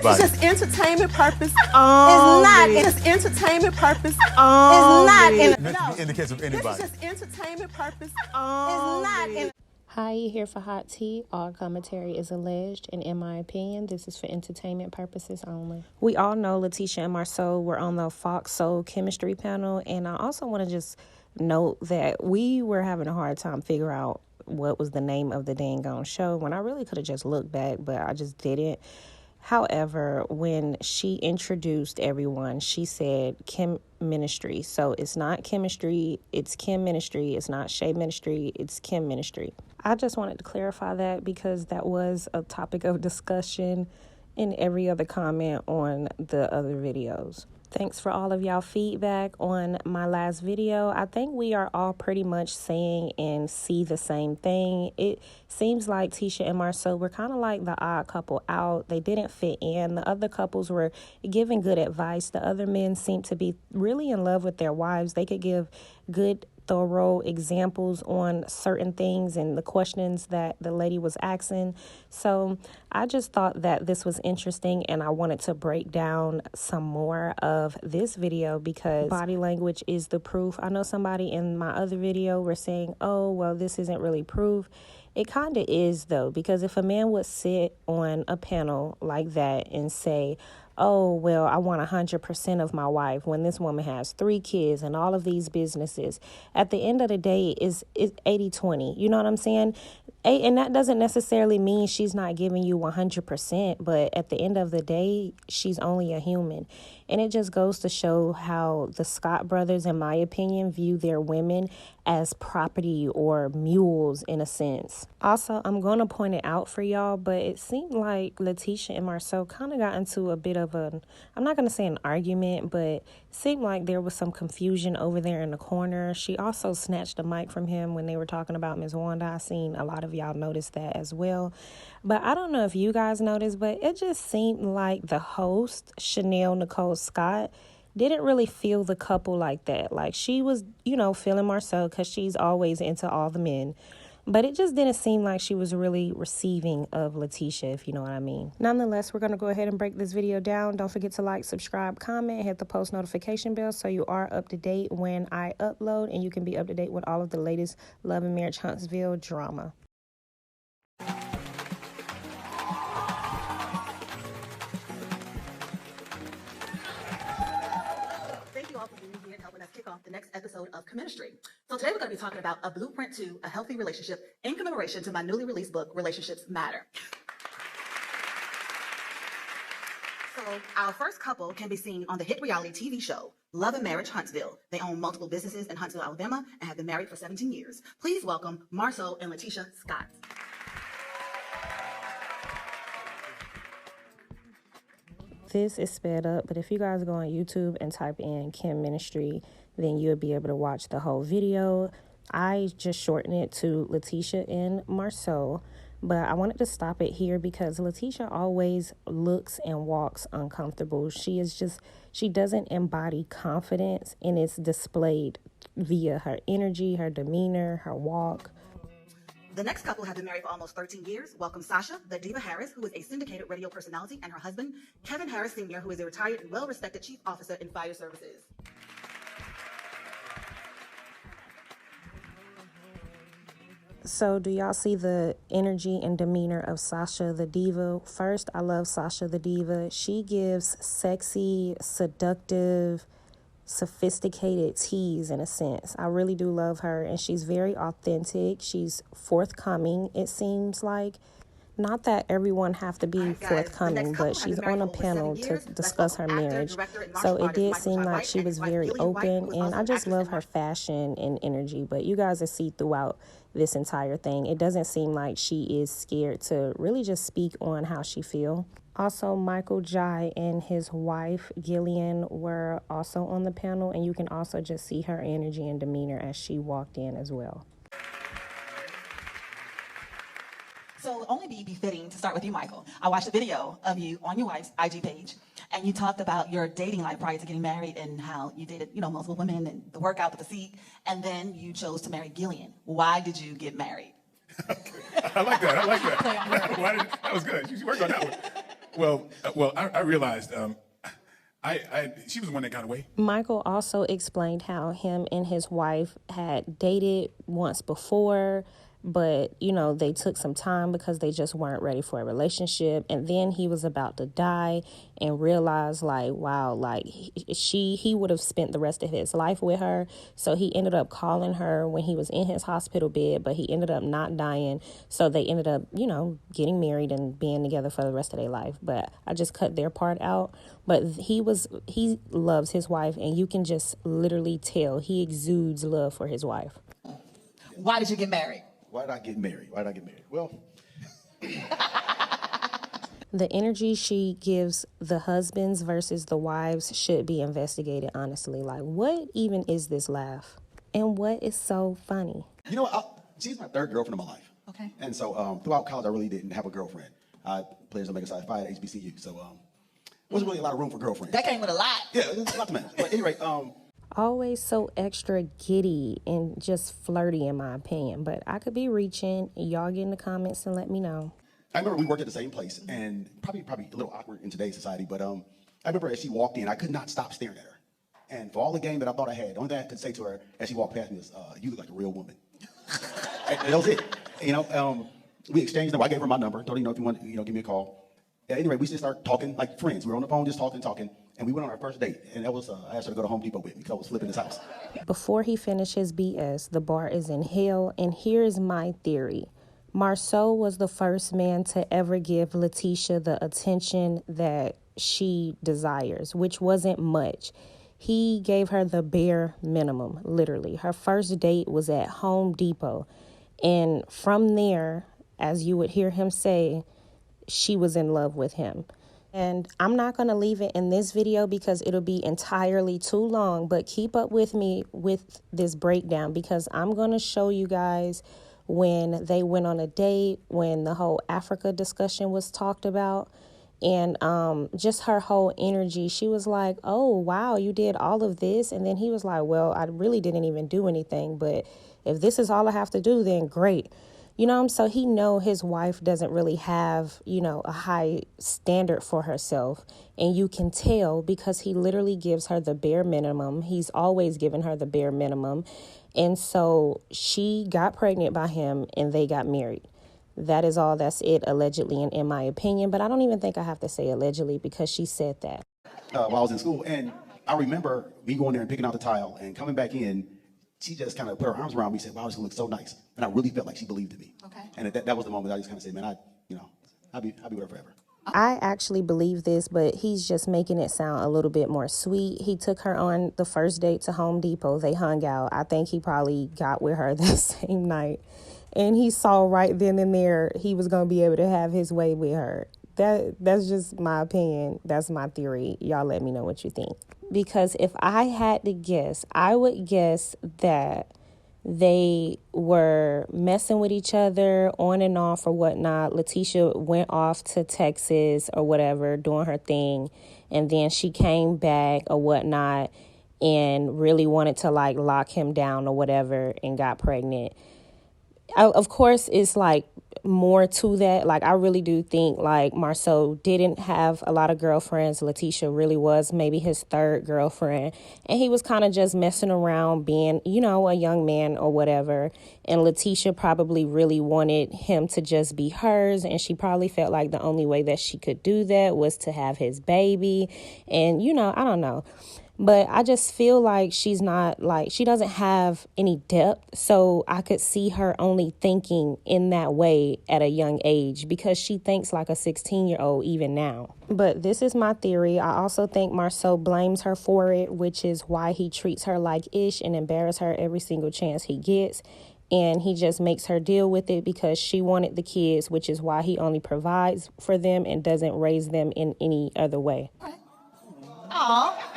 anybody. It's just entertainment purpose. It's not. It's just entertainment purpose. It's not. No. In the case of anybody. This is just entertainment purpose. It's not. Hi, you here for hot tea. All commentary is alleged, and in my opinion, this is for entertainment purposes only. We all know Letitia and Marcel were on the Fox Soul Chemistry panel, and I also want to just note that we were having a hard time figuring out what was the name of the dang on show when I really could have just looked back, but I just didn't. However, when she introduced everyone, she said Cheministry. So it's not chemistry, it's Cheministry. It's not Cheministry, it's Cheministry. I just wanted to clarify that because that was a topic of discussion in every other comment on the other videos. Thanks for all of y'all feedback on my last video. I think we are all pretty much saying and see the same thing. It seems like Tisha and Marcel were kind of like the odd couple out. They didn't fit in. The other couples were giving good advice. The other men seemed to be really in love with their wives. They could give good thorough examples on certain things and the questions that the lady was asking. So I just thought that this was interesting and I wanted to break down some more of this video because body language is the proof. I know somebody in my other video were saying, oh, well, this isn't really proof. It kind of is, though, because if a man would sit on a panel like that and say, oh, well, I want 100% of my wife when this woman has 3 kids and all of these businesses, at the end of the day, is 80-20. You know what I'm saying? And that doesn't necessarily mean she's not giving you 100%, but at the end of the day, she's only a human. And it just goes to show how the Scott brothers, in my opinion, view their women as property or mules in a sense. Also, I'm going to point it out for y'all, but it seemed like Letitia and Marcel kind of got into a bit of I'm not going to say an argument, but it seemed like there was some confusion over there in the corner. She also snatched the mic from him when they were talking about Ms. Wanda. I seen a lot of y'all notice that as well. But I don't know if you guys noticed, but it just seemed like the host, Chanel Nicole Scott, didn't really feel the couple like that. Like she was, feeling Marcel because she's always into all the men. But it just didn't seem like she was really receiving of Letitia, if you know what I mean. Nonetheless, we're going to go ahead and break this video down. Don't forget to like, subscribe, comment, hit the post notification bell so you are up to date when I upload and you can be up to date with all of the latest Love and Marriage Huntsville drama. Thank you all for being here and helping us kick off the next episode of Cheministry. So today we're going to be talking about a blueprint to a healthy relationship in commemoration to my newly released book, Relationships Matter. So our first couple can be seen on the hit reality TV show, Love and Marriage Huntsville. They own multiple businesses in Huntsville, Alabama, and have been married for 17 years. Please welcome Marcel and Letitia Scott. This is sped up, but if you guys go on YouTube and type in Cheministry, then you'll be able to watch the whole video. I just shortened it to Letitia and Marcel, but I wanted to stop it here because Letitia always looks and walks uncomfortable. She doesn't embody confidence, and it's displayed via her energy, her demeanor, her walk. The next couple have been married for almost 13 years. Welcome Sasha, the Diva Harris, who is a syndicated radio personality, and her husband, Kevin Harris Sr., who is a retired and well-respected chief officer in fire services. So do y'all see the energy and demeanor of Sasha the Diva? First, I love Sasha the Diva. She gives sexy, seductive, sophisticated tease in a sense. I really do love her, and she's very authentic. She's forthcoming, it seems like. Not that everyone have to be forthcoming, but she's on a panel to discuss her marriage. So it did seem like she was very open, and I just love her fashion and energy. But you guys will see throughout this entire thing, it doesn't seem like she is scared to really just speak on how she feel. Also, Michael Jai and his wife, Gillian, were also on the panel, and you can also just see her energy and demeanor as she walked in as well. So it would only be befitting to start with you, Michael. I watched a video of you on your wife's IG page, and you talked about your dating life prior to getting married and how you dated, multiple women and the workout, the physique, and then you chose to marry Gillian. Why did you get married? I like that. That was good. You worked on that one. I realized she was the one that got away. Michael also explained how him and his wife had dated once before, but, you know, they took some time because they just weren't ready for a relationship. And then he was about to die and realized, like, wow, like, he would have spent the rest of his life with her. So he ended up calling her when he was in his hospital bed, but he ended up not dying. So they ended up, you know, getting married and being together for the rest of their life. But I just cut their part out. But he loves his wife, and you can just literally tell he exudes love for his wife. Why did you get married? Why did I get married? Well, The energy she gives the husbands versus the wives should be investigated, honestly. Like, what even is this laugh? And what is so funny? you know, she's my third girlfriend in my life. Okay. And so throughout college, I really didn't have a girlfriend. I played as a mega side 5 at HBCU, so wasn't really a lot of room for girlfriends. That came with a lot. Yeah, there's a lot to manage. But anyway, Always so extra giddy and just flirty, in my opinion. But I could be reaching. Y'all get in the comments and let me know. I remember we worked at the same place, and probably a little awkward in today's society, but I remember as she walked in, I could not stop staring at her. And for all the game that I thought I had, the only thing I could say to her as she walked past me was, you look like a real woman. And that was it. You know, we exchanged number. I gave her my number. Told her, if you want, give me a call. Anyway, we just started talking like friends. We were on the phone just talking. And we went on our first date. And that was, I asked her to go to Home Depot with me because I was flipping his house. Before he finished his BS, the bar is in hell. And here's my theory. Marcel was the first man to ever give Letitia the attention that she desires, which wasn't much. He gave her the bare minimum, literally. Her first date was at Home Depot. And from there, as you would hear him say, she was in love with him. And I'm not going to leave it in this video because it'll be entirely too long, but keep up with me with this breakdown because I'm going to show you guys when they went on a date, when the whole Africa discussion was talked about, and just her whole energy. She was like, oh, wow, you did all of this. And then he was like, well, I really didn't even do anything, but if this is all I have to do, then great. You know, so he know his wife doesn't really have, a high standard for herself. And you can tell because he literally gives her the bare minimum. He's always given her the bare minimum. And so she got pregnant by him and they got married. That is all. That's it, allegedly, and in my opinion. But I don't even think I have to say allegedly because she said that. While I was in school. And I remember me going there and picking out the tile and coming back in. She just kind of put her arms around me and said, wow, this looks so nice. And I really felt like she believed in me. Okay. And that was the moment I just kind of said, man, I'll be with her forever. I actually believe this, but he's just making it sound a little bit more sweet. He took her on the first date to Home Depot. They hung out. I think he probably got with her that same night. And he saw right then and there he was going to be able to have his way with her. That's just my opinion. That's my theory. Y'all let me know what you think. Because if I had to guess, I would guess that they were messing with each other on and off or whatnot. Letitia went off to Texas or whatever, doing her thing. And then she came back or whatnot and really wanted to lock him down or whatever and got pregnant. Of course, it's more to that. I really do think Marcel didn't have a lot of girlfriends. Letitia really was maybe his third girlfriend. And he was kind of just messing around being, a young man or whatever. And Letitia probably really wanted him to just be hers. And she probably felt like the only way that she could do that was to have his baby. And, I don't know. But I just feel like she's not she doesn't have any depth. So I could see her only thinking in that way at a young age because she thinks like a 16-year-old even now. But this is my theory. I also think Marcel blames her for it, which is why he treats her like ish and embarrasses her every single chance he gets. And he just makes her deal with it because she wanted the kids, which is why he only provides for them and doesn't raise them in any other way. Aw.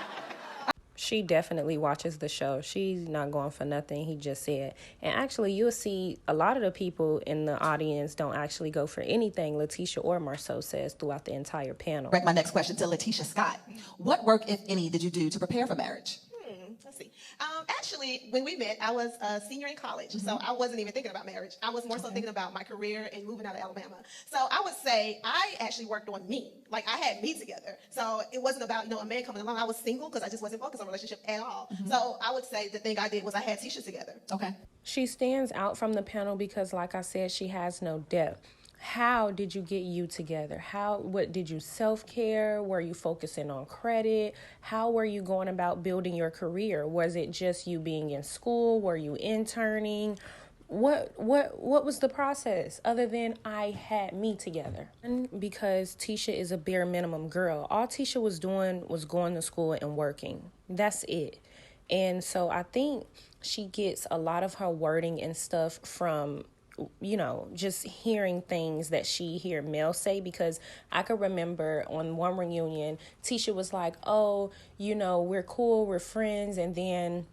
She definitely watches the show. She's not going for nothing, he just said. And actually, you'll see a lot of the people in the audience don't actually go for anything Letitia or Marcel says throughout the entire panel. Direct my next question to Letitia Scott. What work, if any, did you do to prepare for marriage? Let's see. Actually, when we met, I was a senior in college, so I wasn't even thinking about marriage. I was more so thinking about my career and moving out of Alabama. So I would say I actually worked on me. Like, I had me together. So it wasn't about, a man coming along. I was single because I just wasn't focused on relationship at all. So I would say the thing I did was I had Tisha together. Okay. She stands out from the panel because, like I said, she has no depth. How did you get you together? What did you self-care? Were you focusing on credit? How were you going about building your career? Was it just you being in school? Were you interning? What was the process other than I had me together? Because Tisha is a bare minimum girl. All Tisha was doing was going to school and working. That's it. And so I think she gets a lot of her wording and stuff from, just hearing things that she hear Mel say, because I could remember on one reunion, Tisha was like, oh, we're cool, we're friends. And then,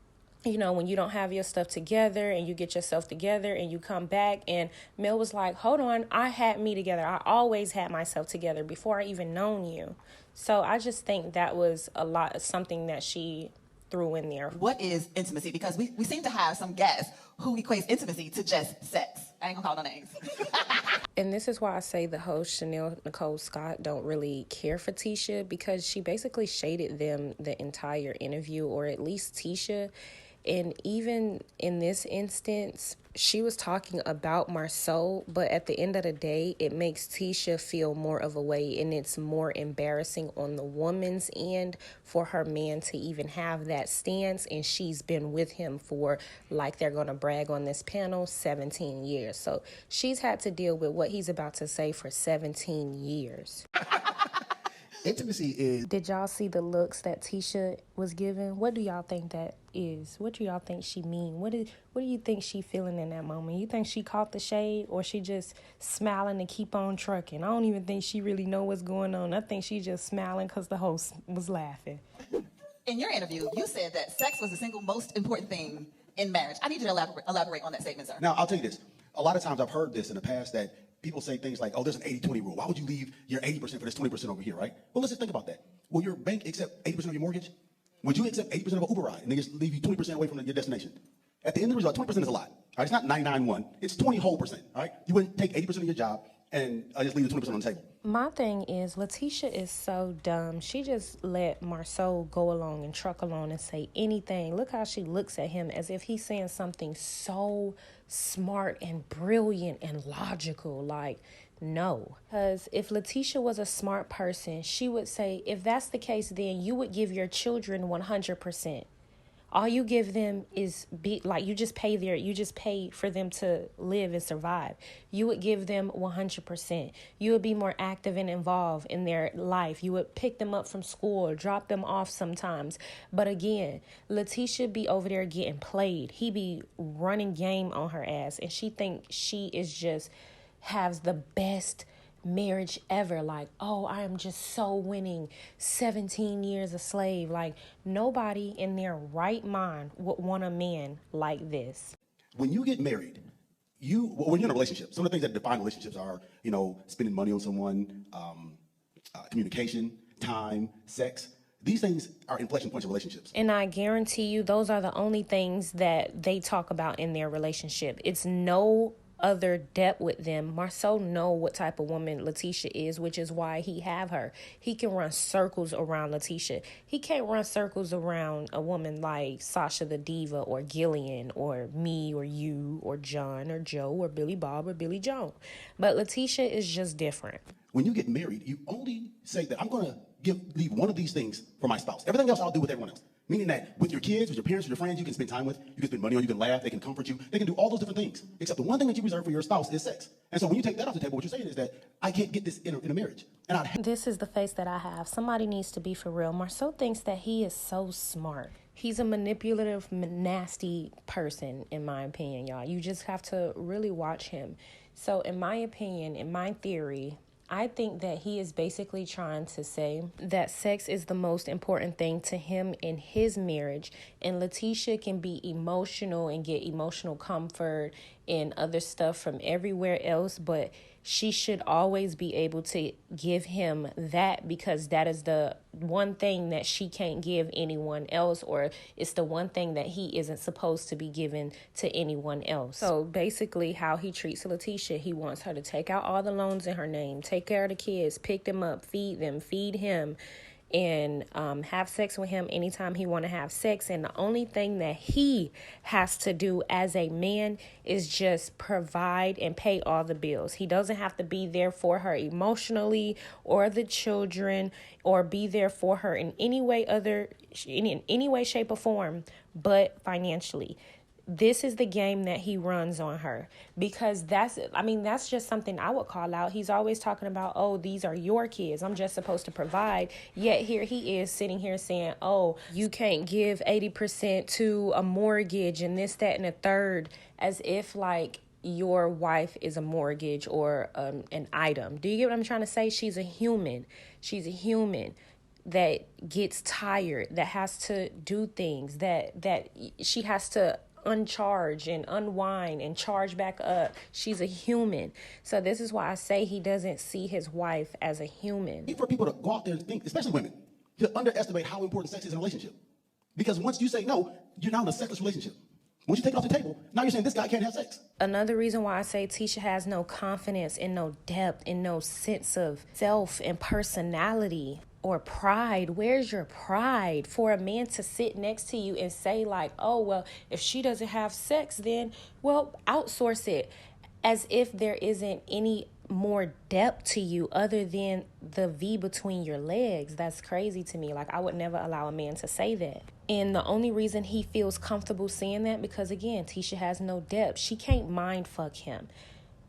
when you don't have your stuff together and you get yourself together and you come back, and Mel was like, hold on, I had me together. I always had myself together before I even known you. So I just think that was something that she threw in there. What is intimacy? Because we seem to have some guests who equates intimacy to just sex. I ain't gonna call no names. And this is why I say the host, Chanel Nicole Scott, don't really care for Tisha, because she basically shaded them the entire interview, or at least Tisha. And even in this instance, she was talking about Marcel, but at the end of the day, it makes Tisha feel more of a way, and it's more embarrassing on the woman's end for her man to even have that stance, and she's been with him for, like they're going to brag on this panel, 17 years. So she's had to deal with what he's about to say for 17 years. Intimacy is... Did y'all see the looks that Tisha was giving? What do y'all think that is? What do y'all think she mean? What do you think she feeling in that moment? You think she caught the shade, or she just smiling to keep on trucking? I don't even think she really know what's going on. I think she just smiling because the host was laughing. In your interview, you said that sex was the single most important thing in marriage. I need you to elaborate on that statement, sir. Now, I'll tell you this. A lot of times I've heard this in the past, that people say things like, oh, there's an 80-20 rule. Why would you leave your 80% for this 20% over here, right? Well, let's just think about that. Will your bank accept 80% of your mortgage? Would you accept 80% of an Uber ride and they just leave you 20% away from your destination? At the end of the result, 20% is a lot. All right? It's not 99.1. It's 20 whole percent. All right? You wouldn't take 80% of your job and just leave the 20% on the table. My thing is, Letitia is so dumb. She just let Marcel go along and truck along and say anything. Look how she looks at him as if he's saying something so smart and brilliant and logical. Like, no. Because if Letitia was a smart person, she would say, if that's the case, then you would give your children 100%. All you give them is you just pay for them to live and survive. You would give them 100%. You would be more active and involved in their life. You would pick them up from school or drop them off sometimes. But again, Letitia be over there getting played. He be running game on her ass, and she think she is just has the best marriage ever. Like, oh, I am just so winning, 17 years a slave. Like, nobody in their right mind would want a man like this. When you get married, when you're in a relationship, some of the things that define relationships are, spending money on someone, communication, time, sex. These things are inflection points of relationships. And I guarantee you, those are the only things that they talk about in their relationship. It's no other depth with them. Marcel know what type of woman Letitia is, which is why he have her. He can run circles around Letitia. He can't run circles around a woman like Sasha the Diva or Gillian or me or you or John or Joe or Billy Bob or Billy Joan. But Letitia is just different. When you get married, you only say that I'm going to leave one of these things for my spouse. Everything else I'll do with everyone else. Meaning that with your kids, with your parents, with your friends, you can spend time with, you can spend money on, you can laugh, they can comfort you, they can do all those different things. Except the one thing that you reserve for your spouse is sex. And so when you take that off the table, what you're saying is that I can't get this in a marriage. And this is the face that I have. Somebody needs to be for real. Marcel thinks that he is so smart. He's a manipulative, nasty person, in my opinion, y'all. You just have to really watch him. So in my opinion, in my theory, I think that he is basically trying to say that sex is the most important thing to him in his marriage, and Letitia can be emotional and get emotional comfort and other stuff from everywhere else, but she should always be able to give him that, because that is the one thing that she can't give anyone else, or it's the one thing that he isn't supposed to be given to anyone else. So basically how he treats Letitia, he wants her to take out all the loans in her name, take care of the kids, pick them up, feed them, feed him, and have sex with him anytime he want to have sex. And the only thing that he has to do as a man is just provide and pay all the bills. He doesn't have to be there for her emotionally or the children, or be there for her in any way shape or form, but financially. This is the game that he runs on her, because that's just something I would call out. He's always talking about, oh, these are your kids, I'm just supposed to provide. Yet here he is sitting here saying, oh, you can't give 80% to a mortgage and this, that, and a third, as if like your wife is a mortgage or an item. Do you get what I'm trying to say? She's a human. She's a human that gets tired, that has to do things, that she has to uncharge and unwind and charge back up. She's a human. So this is why I say he doesn't see his wife as a human. For people to go out there and think, especially women, to underestimate how important sex is in a relationship. Because once you say no, you're now in a sexless relationship. Once you take it off the table, now you're saying this guy can't have sex. Another reason why I say Tisha has no confidence and no depth and no sense of self and personality or pride. Where's your pride for a man to sit next to you and say like, oh, well, if she doesn't have sex, then, well, outsource it, as if there isn't any more depth to you other than the V between your legs. That's crazy to me. Like, I would never allow a man to say that. And the only reason he feels comfortable saying that, because again, Tisha has no depth. She can't mind fuck him.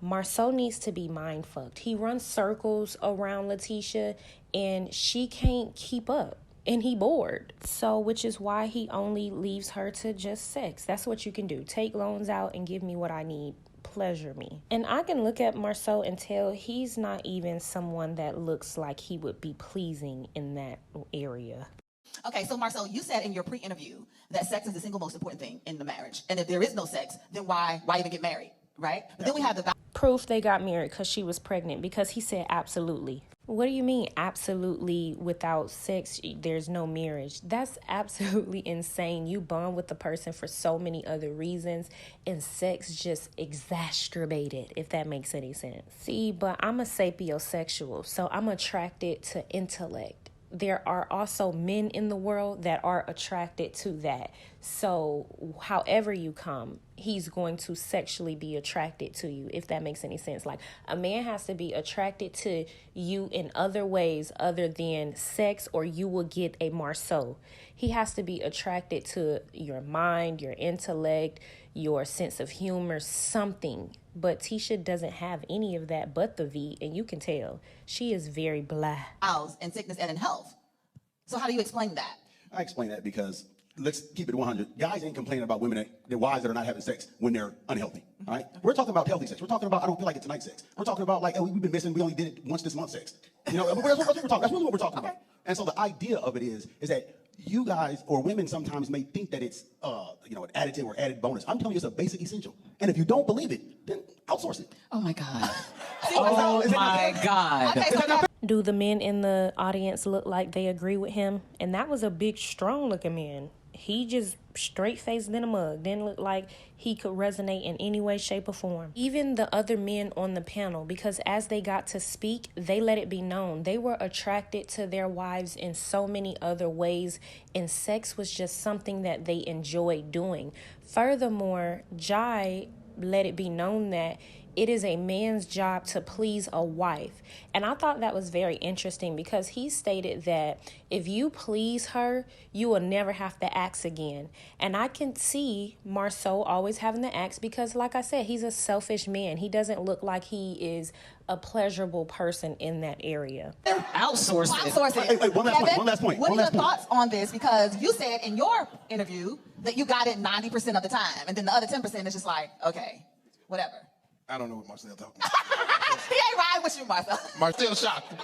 Marcel needs to be mind fucked. He runs circles around Letitia and she can't keep up, and he bored. So, which is why he only leaves her to just sex. That's what you can do. Take loans out and give me what I need. Pleasure me. And I can look at Marcel and tell he's not even someone that looks like he would be pleasing in that area. Okay, so Marcel, you said in your pre-interview that sex is the single most important thing in the marriage. And if there is no sex, then why even get married, right? But then we have the proof they got married because she was pregnant, because he said absolutely. What do you mean absolutely without sex there's no marriage? That's absolutely insane. You bond with the person for so many other reasons, and sex just exacerbated, if that makes any sense. See, but I'm a sapiosexual, so I'm attracted to intellect. There are also men in the world that are attracted to that. So however you come, he's going to sexually be attracted to you, if that makes any sense. Like, a man has to be attracted to you in other ways other than sex, or you will get a Marceau. He has to be attracted to your mind, your intellect, your sense of humor, something. But Tisha doesn't have any of that but the V, and you can tell. She is very blah. in sickness and in health. So how do you explain that? I explain that because, let's keep it 100. Guys ain't complaining about women, their wives that are not having sex when they're unhealthy, all right? We're talking about healthy sex. We're talking about, I don't feel like it tonight sex. We're talking about, like, oh, we've been missing, we only did it once this month sex. You know, that's what we're talking. That's really what we're talking about. And so the idea of it is that you guys or women sometimes may think that it's, an additive or added bonus. I'm telling you, it's a basic essential. And if you don't believe it, then outsource it. Oh my God. Oh my God. Okay, so Do the men in the audience look like they agree with him? And that was a big, strong-looking man. He just straight-faced than a mug. Didn't look like he could resonate in any way, shape, or form. Even the other men on the panel, because as they got to speak, they let it be known. They were attracted to their wives in so many other ways, and sex was just something that they enjoyed doing. Furthermore, Jai let it be known that it is a man's job to please a wife. And I thought that was very interesting, because he stated that if you please her, you will never have to ask again. And I can see Marcel always having to ask, because like I said, he's a selfish man. He doesn't look like he is a pleasurable person in that area. Outsource it. outsource it. Hey, one last point. What are your thoughts on this? Because you said in your interview that you got it 90% of the time, and then the other 10% is just like, okay, whatever. I don't know what Marcel talking about. He ain't riding with you, Marcel. Marcel shocked.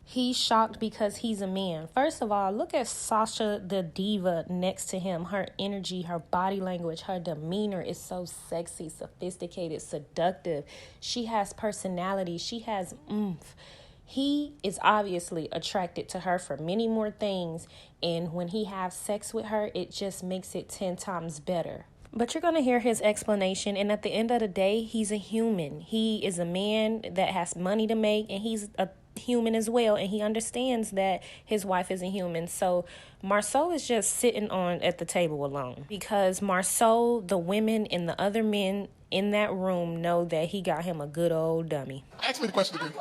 He's shocked because he's a man. First of all, look at Sasha the diva next to him. Her energy, her body language, her demeanor is so sexy, sophisticated, seductive. She has personality. She has oomph. He is obviously attracted to her for many more things. And when he has sex with her, it just makes it 10 times better. But you're going to hear his explanation. And at the end of the day, he's a human. He is a man that has money to make, and he's a human as well, and he understands that his wife is a human. So Marcel is just sitting at the table alone, because Marcel, the women and the other men in that room know that he got him a good old dummy. Ask me the question again.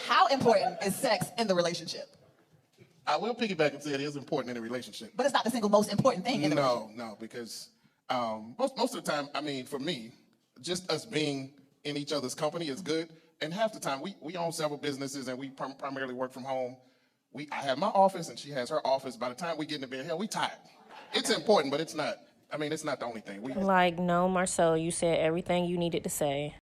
How important is sex in the relationship? I will piggyback and say it is important in a relationship. But it's not the single most important thing in the relationship. No, because most of the time, I mean, for me, just us being in each other's company is good. And half the time, we own several businesses, and we primarily work from home. I have my office, and she has her office. By the time we get into bed, hell, we tired. It's important, but it's not. I mean, it's not the only thing. No, Marcel, you said everything you needed to say.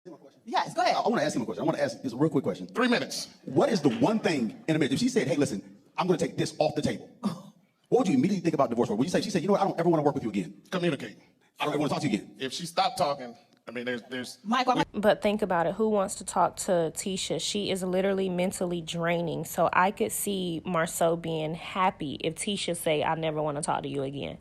Yes, go ahead. I want to ask him a question. I want to ask this a real quick question. 3 minutes. What is the one thing in a marriage? If she said, hey, listen, I'm going to take this off the table, what would you immediately think about divorce? Would you say, she said, you know what, I don't ever want to work with you again. Communicate. I don't ever want to talk to you again. If she stopped talking, I mean, there's Michael, But think about it. Who wants to talk to Tisha? She is literally mentally draining. So I could see Marcel being happy if Tisha say, I never want to talk to you again.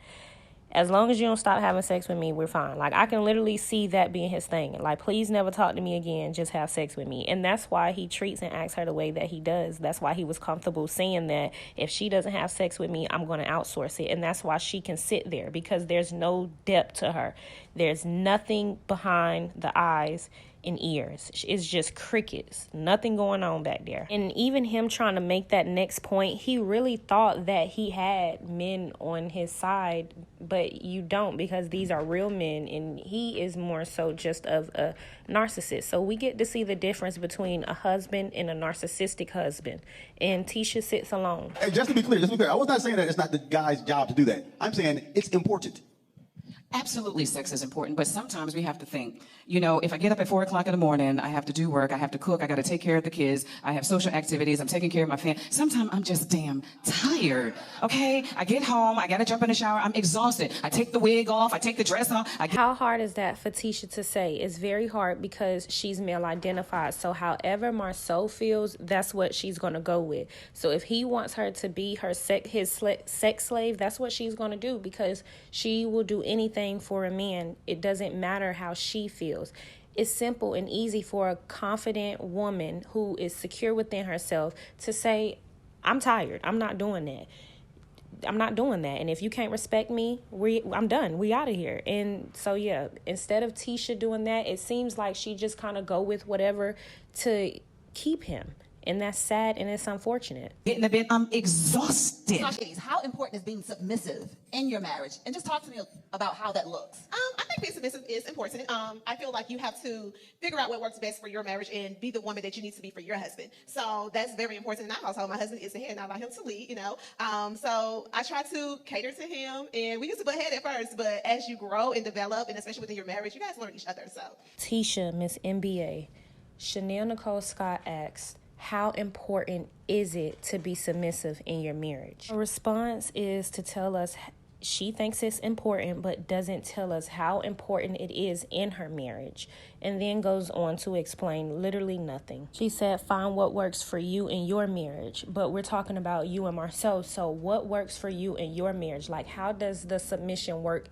As long as you don't stop having sex with me, we're fine. Like, I can literally see that being his thing. Like, please never talk to me again. Just have sex with me. And that's why he treats and acts her the way that he does. That's why he was comfortable saying that if she doesn't have sex with me, I'm going to outsource it. And that's why she can sit there, because there's no depth to her. There's nothing behind the eyes and ears. It's just crickets. Nothing going on back there. And even him trying to make that next point, he really thought that he had men on his side, but you don't, because these are real men, and he is more so just of a narcissist. So we get to see the difference between a husband and a narcissistic husband. And Tisha sits alone. Hey, just to be clear, I was not saying that it's not the guy's job to do that. I'm saying it's important. Absolutely, sex is important, but sometimes we have to think, you know, if I get up at 4 o'clock in the morning, I have to do work, I have to cook, I got to take care of the kids, I have social activities, I'm taking care of my family. Sometimes I'm just damn tired, okay? I get home, I got to jump in the shower, I'm exhausted. I take the wig off, I take the dress off. How hard is that for Tisha to say? It's very hard because she's male identified. So however Marcel feels, that's what she's going to go with. So if he wants her to be his sex slave, that's what she's going to do, because she will do anything for a man. It doesn't matter how she feels. It's simple and easy for a confident woman who is secure within herself to say, I'm tired. I'm not doing that. I'm not doing that. And if you can't respect me, I'm done. We out of here. And so, yeah, instead of Tisha doing that, it seems like she just kind of go with whatever to keep him. And that's sad, and it's unfortunate. Getting a bit, I'm exhausted. How important is being submissive in your marriage? And just talk to me about how that looks. I think being submissive is important. I feel like you have to figure out what works best for your marriage and be the woman that you need to be for your husband. So that's very important in our household. My husband is the head, and I allow him to lead, you know. So I try to cater to him, and we used to butt head at first, but as you grow and develop, and especially within your marriage, you guys learn each other. So Tisha, Miss NBA, Chanel Nicole Scott asks, how important is it to be submissive in your marriage? Her response is to tell us she thinks it's important, but doesn't tell us how important it is in her marriage, and then goes on to explain literally nothing. She said, find what works for you in your marriage, but we're talking about you and Marcel. So what works for you in your marriage? Like, how does the submission work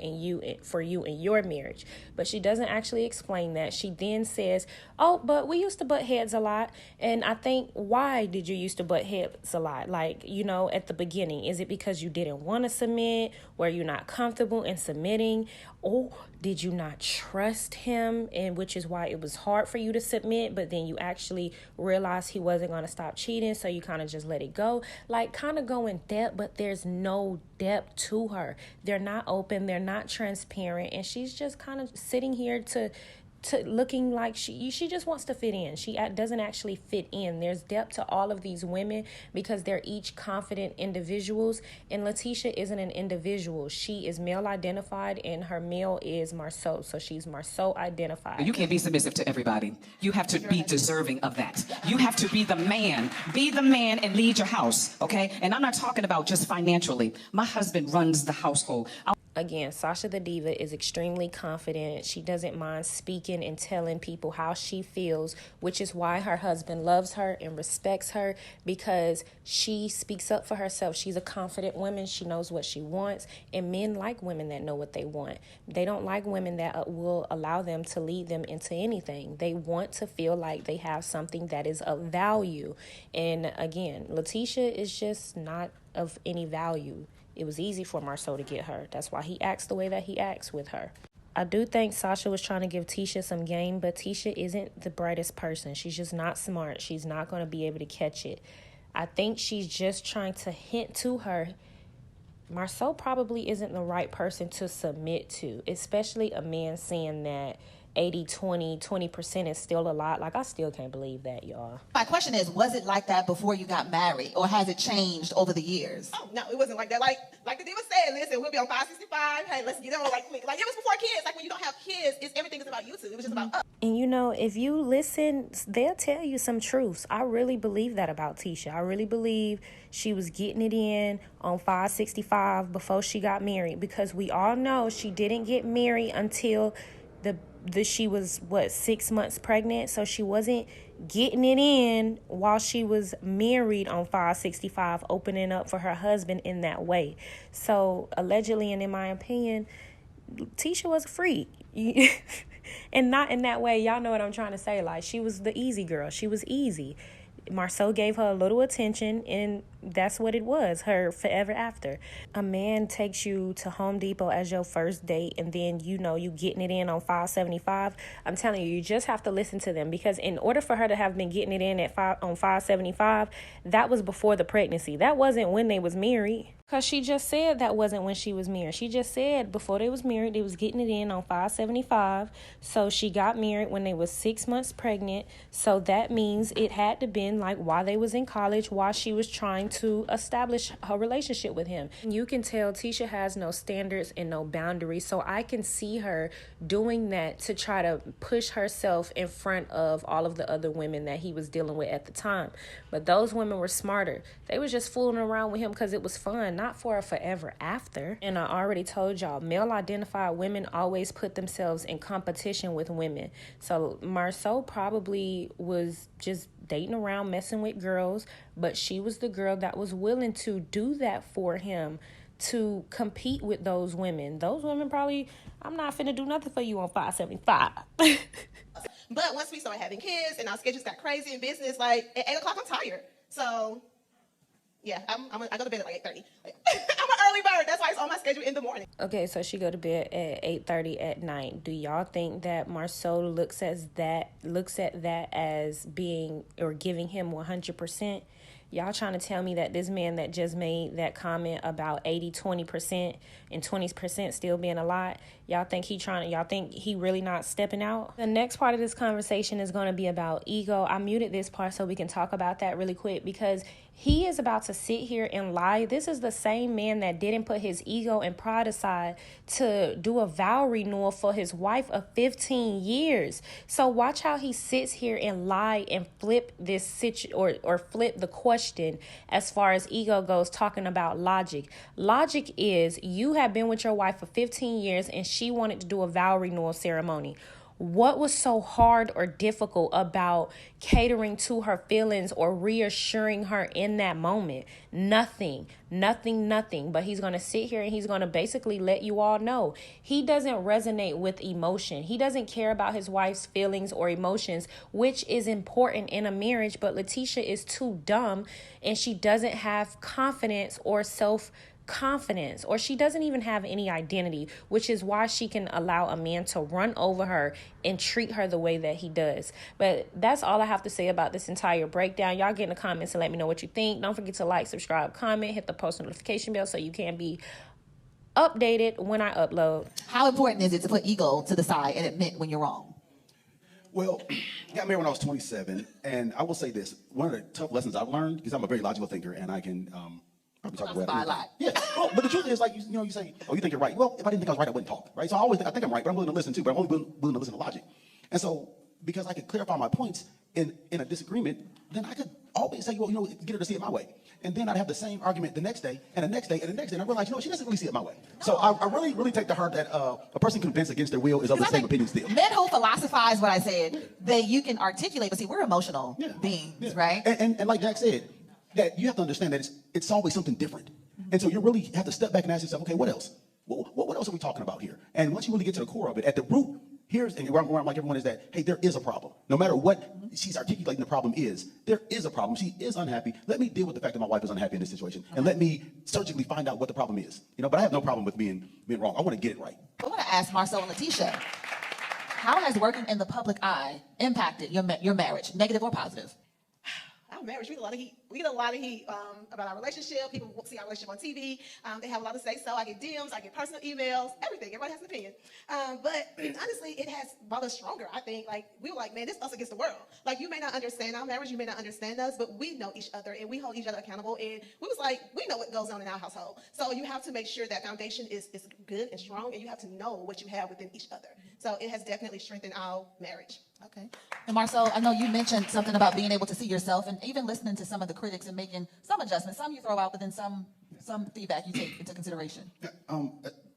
for you in your marriage? But she doesn't actually explain that. She then says, oh, but we used to butt heads a lot. And I think, why did you used to butt heads a lot? Like, you know, at the beginning, is it because you didn't want to submit? Were you not comfortable in submitting? Or did you not trust him? And which is why it was hard for you to submit, but then you actually realized he wasn't going to stop cheating, so you kind of just let it go. Like, kind of go in depth, but there's no depth to her. They're not open, they're not transparent, and she's just kind of sitting here to to looking like she just wants to fit in. She doesn't actually fit in. There's depth to all of these women because they're each confident individuals, and Letitia isn't an individual. She is male identified and her male is Marcel, so she's Marcel identified. You can't be submissive to everybody. You have to be deserving of that. You have to be the man and lead your house, okay? And I'm not talking about just financially. My husband runs the household. Again, Sasha the Diva is extremely confident. She doesn't mind speaking and telling people how she feels, which is why her husband loves her and respects her, because she speaks up for herself. She's a confident woman. She knows what she wants, and men like women that know what they want. They don't like women that will allow them to lead them into anything. They want to feel like they have something that is of value. And again, Letitia is just not of any value. It was easy for Marcel to get her. That's why he acts the way that he acts with her. I do think Sasha was trying to give Tisha some game, but Tisha isn't the brightest person. She's just not smart. She's not going to be able to catch it. I think she's just trying to hint to her. Marcel probably isn't the right person to submit to, especially a man saying that 20% is still a lot. Like, I still can't believe that, y'all. My question is, was it like that before you got married, or has it changed over the years? Oh, no, it wasn't like that. Like the diva said, listen, we'll be on 565. Hey, let's get on quick. Like, it was before kids. Like, when you don't have kids, everything is about you two. It was just about us. And you know, if you listen, they'll tell you some truths. I really believe that about Tisha. I really believe she was getting it in on 565 before she got married, because we all know she didn't get married until she was 6 months pregnant, so she wasn't getting it in while she was married on 565, opening up for her husband in that way. So allegedly, and in my opinion, Tisha was a freak. And not in that way. Y'all know what I'm trying to say. Like, she was the easy girl. She was easy. Marcel gave her a little attention, and that's what it was, her forever after. A man takes you to Home Depot as your first date, and then you getting it in on 575. I'm telling you, you just have to listen to them, because in order for her to have been getting it in on 575, that was before the pregnancy. That wasn't when they was married. Because she just said that wasn't when she was married. She just said before they was married, they was getting it in on 575. So she got married when they was 6 months pregnant. So that means it had to been like while they was in college, while she was trying to establish her relationship with him. You can tell Tisha has no standards and no boundaries. So I can see her doing that to try to push herself in front of all of the other women that he was dealing with at the time. But those women were smarter. They was just fooling around with him because it was fun, not for a forever after. And I already told y'all, male identified women always put themselves in competition with women. So Marcel probably was just dating around, messing with girls, but she was the girl that was willing to do that for him, to compete with those women. Those women probably, I'm not finna do nothing for you on 575. But once we started having kids and our schedules got crazy in business, like at 8 o'clock, I'm tired. So yeah, I go to bed at like 8:30. I'm an early bird. That's why it's on my schedule in the morning. Okay, so she go to bed at 8:30 at night. Do y'all think that Marcel looks at that as being or giving him 100%? Y'all trying to tell me that this man that just made that comment about 20% and 20% still being a lot, y'all think he really not stepping out? The next part of this conversation is going to be about ego. I muted this part so we can talk about that really quick, because he is about to sit here and lie. This is the same man that didn't put his ego and pride aside to do a vow renewal for his wife of 15 years. So watch how he sits here and lie and flip this or flip the question as far as ego goes, talking about logic. Logic is, you have been with your wife for 15 years and she wanted to do a vow renewal ceremony. What was so hard or difficult about catering to her feelings or reassuring her in that moment? Nothing. But he's going to sit here and he's going to basically let you all know he doesn't resonate with emotion. He doesn't care about his wife's feelings or emotions, which is important in a marriage. But Letitia is too dumb, and she doesn't have confidence or self-confidence, or she doesn't even have any identity, which is why she can allow a man to run over her and treat her the way that he does. But that's all I have to say about this entire breakdown. Y'all get in the comments and let me know what you think. Don't forget to like, subscribe, comment, hit the post notification bell so you can be updated when I upload. How important is it to put ego to the side and admit when you're wrong? Well, I got married when I was 27, and I will say this: one of the tough lessons I've learned, because I'm a very logical thinker, and I can probably talk about Classify a lot. Yeah, well, but the truth is, like you say, oh, you think you're right. Well, if I didn't think I was right, I wouldn't talk, right? So I always think I'm right, but I'm willing to listen too. But I'm only willing to listen to logic. And so, because I could clarify my points in a disagreement, then I could always say, well, get her to see it my way. And then I'd have the same argument the next day, and the next day, and the next day, and I realized, she doesn't really see it my way. So I really, really take to heart that a person convinced against their will is of the same opinion still. Men who philosophize what I said, you can articulate, but see, we're emotional beings, right? And like Jack said, that you have to understand that it's always something different. And so you really have to step back and ask yourself, okay, what else? What else are we talking about here? And once you really get to the core of it, at the root, where I'm like everyone is that, hey, there is a problem. No matter what she's articulating the problem is, there is a problem. She is unhappy. Let me deal with the fact that my wife is unhappy in this situation. And let me surgically find out what the problem is. But I have no problem with being wrong. I want to get it right. I want to ask Marcel and Letitia, how has working in the public eye impacted your marriage, negative or positive? Our marriage, we get a lot of heat. We get a lot of heat about our relationship. People see our relationship on TV. They have a lot to say. So I get DMs, I get personal emails, everything. Everybody has an opinion. But honestly, it has brought us stronger. I think, we were like, man, this is us against the world. You may not understand our marriage, you may not understand us, but we know each other and we hold each other accountable. And we was like, we know what goes on in our household. So you have to make sure that foundation is good and strong, and you have to know what you have within each other. So it has definitely strengthened our marriage. Okay. And Marcel, I know you mentioned something about being able to see yourself and even listening to some of the critics and making some adjustments. Some you throw out, but then some feedback you take into consideration.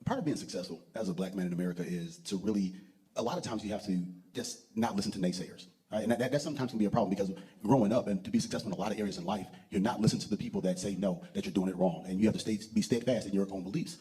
Part of being successful as a black man in America is to really, a lot of times you have to just not listen to naysayers. Right? And that sometimes can be a problem, because growing up and to be successful in a lot of areas in life, you're not listening to the people that say no, that you're doing it wrong. And you have to be steadfast in your own beliefs.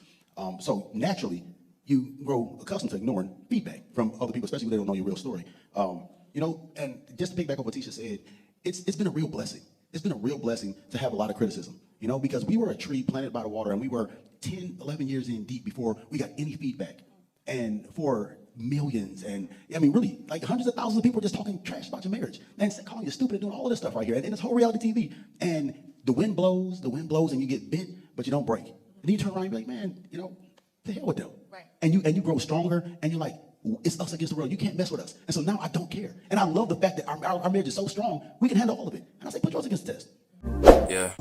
So naturally, you grow accustomed to ignoring feedback from other people, especially when they don't know your real story. And just to piggyback on what Tisha said, it's been a real blessing. It's been a real blessing to have a lot of criticism, because we were a tree planted by the water, and we were 10, 11 years in deep before we got any feedback. And for millions, and really, hundreds of thousands of people are just talking trash about your marriage and calling you stupid and doing all of this stuff right here. And this whole reality TV. And the wind blows, and you get bent, but you don't break. And then you turn around and be like, man, to hell with them. Right. And you grow stronger, and you're like, it's us against the world. You can't mess with us. And so now I don't care. And I love the fact that our marriage is so strong, we can handle all of it. And I say, put yours against the test. Yeah.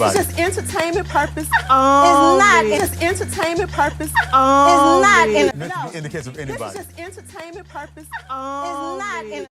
It's just entertainment purpose. It's not. It's just entertainment purpose. It's not. In the case of anybody. This is just entertainment purpose. It's not.